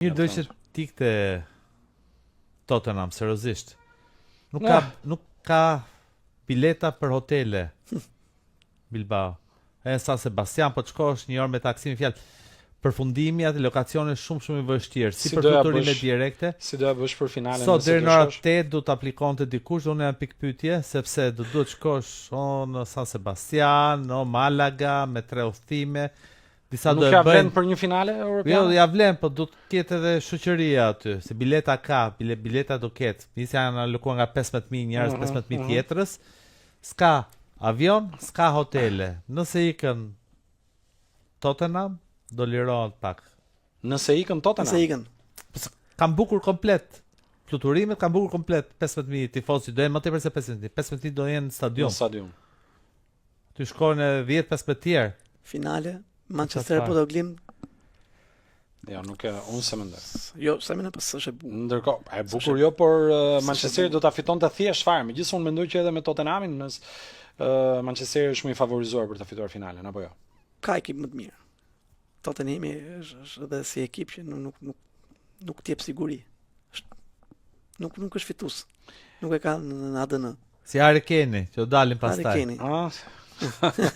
Mirë do që t'ikte Tottenham, seriozisht. Nuk ka bileta për hotele. Bilbao. San Sebastian, po të shkosh një orë me taksi, me fjalë. Përfundimi atë lokacione shumë i vështirë, si për fluturime direkte. Si do ja bësh për finalen? Sot deri në orën 8 do të aplikonte dikush, unë jam pikë pyetje, sepse do duhet shkosh në San Sebastian, në Malaga me 3 udhëtime. Disa nuk ja vlen për një finale europiane? Jo, ja vlen, po do të ketë edhe shoqëria aty, se bileta ka, bileta do ketë. Nisja janë alokuar nga 15.000 njerëz, 15.000 tjetrës. S'ka avion, s'ka hotele. Nëse ikën Tottenham, do lirohet pak. Nëse ikën Tottenham? Nëse ikën. Kam bukur komplet. Fluturimet kam bukur komplet. 15.000 tifosi do jenë më tepër se 15.000. 15.000 do jenë në stadium. Në stadium. Ty shkojnë 10-15 tjerë. Finale, Manchester po do glim. Jo, nuk e, unë se mendoj. Jo, se mendoj pas është e bukur. Ndërkohë, e bukur jo, por Manchesteri do ta fitonte thjesht fare. Megjithëse unë mendoj që edhe me Tottenhamin, Manchesteri është më i favorizuar për të fituar finalen, apo jo? Ka ekip më të mirë. Tottenhami është edhe si ekip që nuk t'jep siguri. Nuk është fitues. Nuk e ka në ADN. Si Harry Kane, që dalin pastaj. Harry Kane.